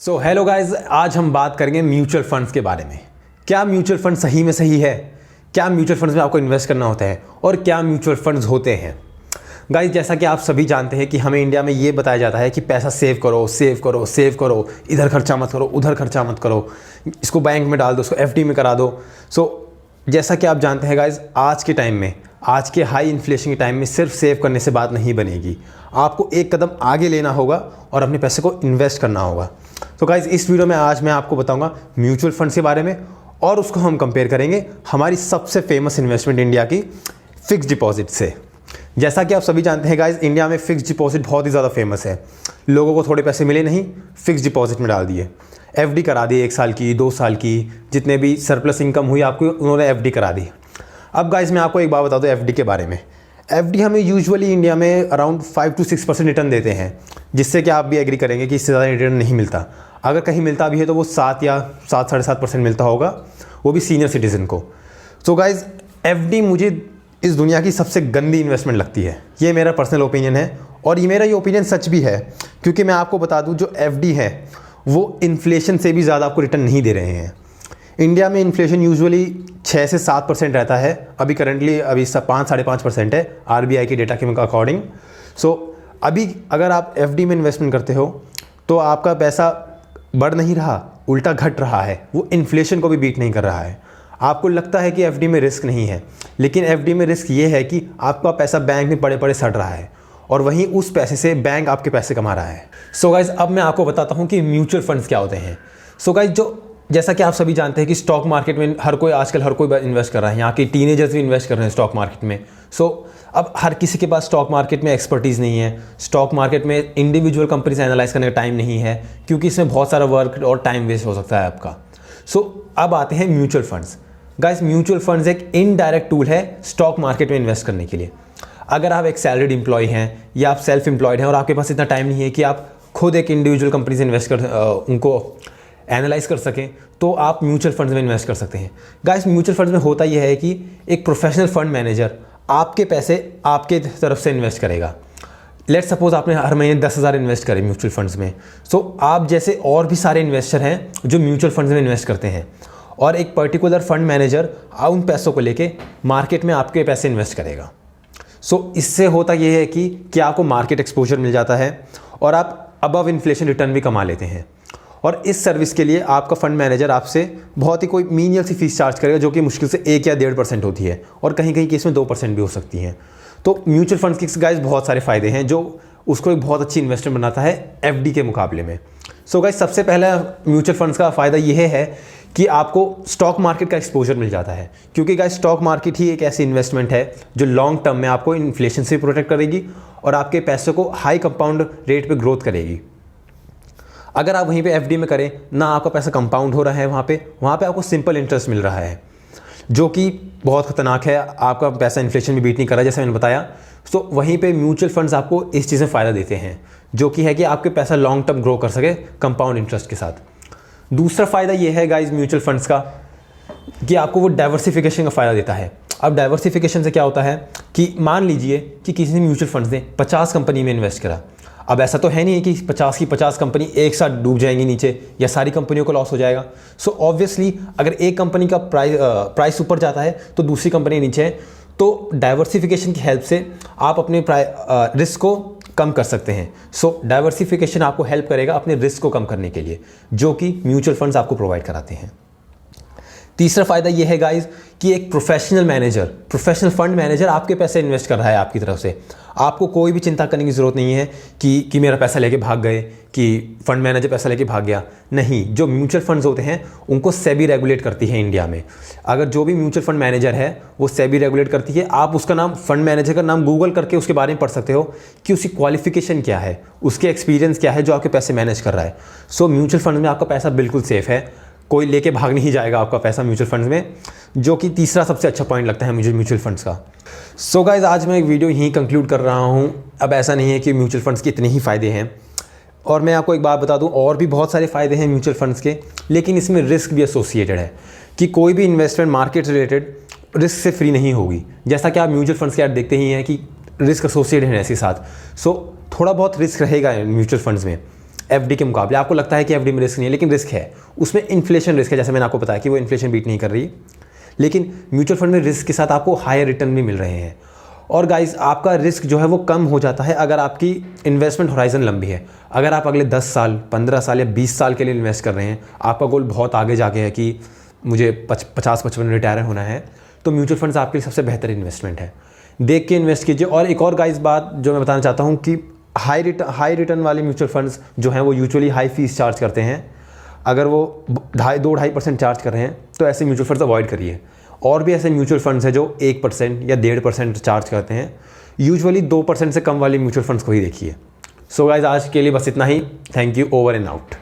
So hello guys, आज हम बात करेंगे म्यूचुअल फंड्स के बारे में। क्या म्यूचुअल फंड सही में सही है? क्या म्यूचुअल फंड्स में आपको इन्वेस्ट करना होता है और क्या म्यूचुअल फंड्स होते हैं? गाइज, जैसा कि आप सभी जानते हैं कि हमें इंडिया में ये बताया जाता है कि पैसा सेव करो, सेव करो, सेव करो, इधर खर्चा मत करो, उधर खर्चा मत करो, इसको बैंक में डाल दो, इसको एफडी में करा दो। जैसा कि आप जानते हैं गाइज, आज के टाइम में, आज के हाई इन्फ्लेशन के टाइम में सिर्फ सेव करने से बात नहीं बनेगी। आपको एक कदम आगे लेना होगा और अपने पैसे को इन्वेस्ट करना होगा। तो गाइज, इस वीडियो में आज मैं आपको बताऊंगा म्यूचुअल फंड्स के बारे में और उसको हम कंपेयर करेंगे हमारी सबसे फेमस इन्वेस्टमेंट इंडिया की फिक्स डिपॉजिट से। जैसा कि आप सभी जानते हैं गाइज, इंडिया में फिक्स डिपॉजिट बहुत ही ज़्यादा फेमस है। लोगों को थोड़े पैसे मिले नहीं, फिक्स डिपॉजिट में डाल दिए, एफडी करा दी 1 साल की, 2 साल की, जितने भी सरप्लस इनकम हुई आपको उन्होंने एफडी करा दी। अब गाइज, मैं आपको एक बात बता दूं एफडी के बारे में। एफडी हमें यूजुअली इंडिया में अराउंड 5 to 6% रिटर्न देते हैं, जिससे कि आप भी एग्री करेंगे कि इससे ज़्यादा रिटर्न नहीं मिलता। अगर कहीं मिलता भी है तो वो 7 या 7.5% मिलता होगा, वो भी सीनियर सिटीज़न को। तो गाइज, एफडी मुझे इस दुनिया की सबसे गंदी इन्वेस्टमेंट लगती है। ये मेरा पर्सनल ओपिनियन है और ये मेरा ओपिनियन सच भी है, क्योंकि मैं आपको बता दूं जो एफडी है वो इन्फ्लेशन से भी ज़्यादा आपको रिटर्न नहीं दे रहे हैं। इंडिया में इन्फ्लेशन यूजुअली 6 से 7% रहता है। अभी करंटली 5-5.5% है आरबीआई के डेटा के अकॉर्डिंग। अभी अगर आप एफडी में इन्वेस्टमेंट करते हो तो आपका पैसा बढ़ नहीं रहा, उल्टा घट रहा है। वो इन्फ्लेशन को भी बीट नहीं कर रहा है। आपको लगता है कि एफडी में रिस्क नहीं है, लेकिन एफडी में रिस्क ये है कि आपका पैसा बैंक में पड़े पड़े सड़ रहा है और वहीं उस पैसे से बैंक आपके पैसे कमा रहा है। गाइज, अब मैं आपको बताता हूँ कि म्यूचुअल फंड्स क्या होते हैं। गाइज, जैसा कि आप सभी जानते हैं कि स्टॉक मार्केट में हर कोई इन्वेस्ट कर रहा है। यहाँ के टीनेजर्स भी इन्वेस्ट कर रहे हैं स्टॉक मार्केट में। अब हर किसी के पास स्टॉक मार्केट में एक्सपर्टीज़ नहीं है। स्टॉक मार्केट में इंडिविजुअल कंपनीज एनालाइज करने का टाइम नहीं है, क्योंकि इसमें बहुत सारा वर्क और टाइम वेस्ट हो सकता है आपका। अब आते हैं mutual funds. Guys, mutual funds एक इनडायरेक्ट टूल है स्टॉक मार्केट में इन्वेस्ट करने के लिए। अगर आप एक सैलरीड एम्प्लॉय हैं या आप सेल्फ एम्प्लॉयड हैं और आपके पास इतना टाइम नहीं है कि आप खुद एक इंडिविजुअल कंपनीज इन्वेस्ट कर उनको एनालाइज कर सकें, तो आप म्यूचुअल फंड्स में इन्वेस्ट कर सकते हैं। गाइस, म्यूचुअल फंड्स में होता यह है कि एक प्रोफेशनल फंड मैनेजर आपके पैसे आपके तरफ से इन्वेस्ट करेगा। लेट्स सपोज आपने हर महीने 10,000 इन्वेस्ट करें म्यूचुअल फंड्स में। आप जैसे और भी सारे इन्वेस्टर हैं जो म्यूचुअल फंड्स में इन्वेस्ट करते हैं, और एक पर्टिकुलर फंड मैनेजर उन पैसों को लेके मार्केट में आपके पैसे इन्वेस्ट करेगा। इससे होता यह है कि आपको मार्केट एक्सपोजर मिल जाता है और आप अबव इन्फ्लेशन रिटर्न भी कमा लेते हैं। और इस सर्विस के लिए आपका फंड मैनेजर आपसे बहुत ही कोई मीनियल सी फीस चार्ज करेगा, जो कि मुश्किल से 1 या 1.5% होती है, और कहीं कहीं केस में 2% भी हो सकती है। तो म्यूचुअल फंड्स के गाइस बहुत सारे फ़ायदे हैं जो उसको एक बहुत अच्छी इन्वेस्टमेंट बनाता है एफडी के मुकाबले में। गाइस, सबसे पहला म्यूचुअल फंड्स का फ़ायदा यह है कि आपको स्टॉक मार्केट का एक्सपोजर मिल जाता है, क्योंकि गाइस स्टॉक मार्केट ही एक ऐसी इन्वेस्टमेंट है जो लॉन्ग टर्म में आपको इन्फ्लेशन से प्रोटेक्ट करेगी और आपके पैसों को हाई कंपाउंड रेट पे ग्रोथ करेगी। अगर आप वहीं पे एफडी में करें ना, आपका पैसा कंपाउंड हो रहा है, वहाँ पे आपको सिंपल इंटरेस्ट मिल रहा है, जो कि बहुत खतरनाक है। आपका पैसा इन्फ्लेशन भी बीट नहीं कर रहा, जैसे मैंने बताया। वहीं पे म्यूचुअल फंड्स आपको इस चीज़ में फ़ायदा देते हैं, जो कि है कि आपके पैसा लॉन्ग टर्म ग्रो कर सके कंपाउंड इंटरेस्ट के साथ। दूसरा फ़ायदा ये है गाइज म्यूचुअल फंड्स का कि आपको वो डाइवर्सिफिकेशन का फ़ायदा देता है। अब डाइवर्सिफिकेशन से क्या होता है कि मान लीजिए कि किसी ने म्यूचुअल फंड्स ने 50 कंपनी में इन्वेस्ट करा। अब ऐसा तो है नहीं कि 50 की 50 कंपनी एक साथ डूब जाएंगी नीचे या सारी कंपनियों को लॉस हो जाएगा। ऑब्वियसली अगर एक कंपनी का प्राइस ऊपर जाता है तो दूसरी कंपनी नीचे है। तो डाइवर्सिफिकेशन की हेल्प से आप अपने रिस्क को कम कर सकते हैं। डाइवर्सिफिकेशन आपको हेल्प करेगा अपने रिस्क को कम करने के लिए, जो कि म्यूचुअल फंड्स आपको प्रोवाइड कराते हैं। तीसरा फ़ायदा यह है गाइज कि एक प्रोफेशनल फंड मैनेजर आपके पैसे इन्वेस्ट कर रहा है आपकी तरफ से। आपको कोई भी चिंता करने की ज़रूरत नहीं है कि मेरा पैसा लेके भाग गए, कि फंड मैनेजर पैसा लेके भाग गया। नहीं, जो म्यूचुअल फंड्स होते हैं उनको सेबी रेगुलेट करती है इंडिया में। अगर जो भी म्यूचुअल फंड मैनेजर है वो सेबी रेगुलेट करती है। आप उसका नाम, फंड मैनेजर का नाम गूगल करके उसके बारे में पढ़ सकते हो कि उसकी क्वालिफिकेशन क्या है, उसके एक्सपीरियंस क्या है जो आपके पैसे मैनेज कर रहा है। म्यूचुअल फंड में आपका पैसा बिल्कुल सेफ़ है, कोई लेके भाग नहीं जाएगा आपका पैसा म्यूचुअल फंड्स में, जो कि तीसरा सबसे अच्छा पॉइंट लगता है मुझे म्यूचुअल फंड्स का। गाइज, आज मैं एक वीडियो यहीं कंक्लूड कर रहा हूँ। अब ऐसा नहीं है कि म्यूचुअल फंड्स के इतने ही फ़ायदे हैं, और मैं आपको एक बात बता दूँ, और भी बहुत सारे फ़ायदे हैं म्यूचुअल फंड्स के, लेकिन इसमें रिस्क भी एसोसिएटेड है कि कोई भी इन्वेस्टमेंट मार्केट रिलेटेड रिस्क से फ्री नहीं होगी। जैसा कि आप म्यूचुअल फंड्स के ऐड देखते ही हैं कि रिस्क एसोसिएटेड है इसके साथ। थोड़ा बहुत रिस्क रहेगा म्यूचुअल फंड्स में। एफडी के मुकाबले। आपको लगता है कि एफडी में रिस्क नहीं है, लेकिन रिस्क है, उसमें इन्फ्लेशन रिस्क है। जैसे मैंने आपको बताया कि वो इन्फ्लेशन बीट नहीं कर रही, लेकिन म्यूचुअल फंड में रिस्क के साथ आपको हायर रिटर्न भी मिल रहे हैं। और गाइस, आपका रिस्क जो है वो कम हो जाता है अगर आपकी इन्वेस्टमेंट होराइजन लंबी है। अगर आप अगले 10 साल, 15 साल या 20 साल के लिए इन्वेस्ट कर रहे हैं, आपका गोल बहुत आगे जाके है कि मुझे 50-55 रिटायर होना है, तो म्यूचुअल फंड्स आपके लिए सबसे बेहतर इन्वेस्टमेंट है। देख के इन्वेस्ट कीजिए। और एक और गाइस बात जो मैं बताना चाहता हूँ कि हाई रिटर्न वाले म्यूचुअल फंड्स जो हैं वो यूजुअली हाई फीस चार्ज करते हैं। अगर वो 2-2.5% चार्ज कर रहे हैं तो ऐसे म्यूचुअल फंड्स अवॉइड करिए। और भी ऐसे म्यूचुअल फंड्स हैं जो 1% या 1.5% चार्ज करते हैं। यूजुअली 2% से कम वाले म्यूचुअल फंड्स को ही देखिए। सो गाइस, आज के लिए बस इतना ही। Thank you. Over and out.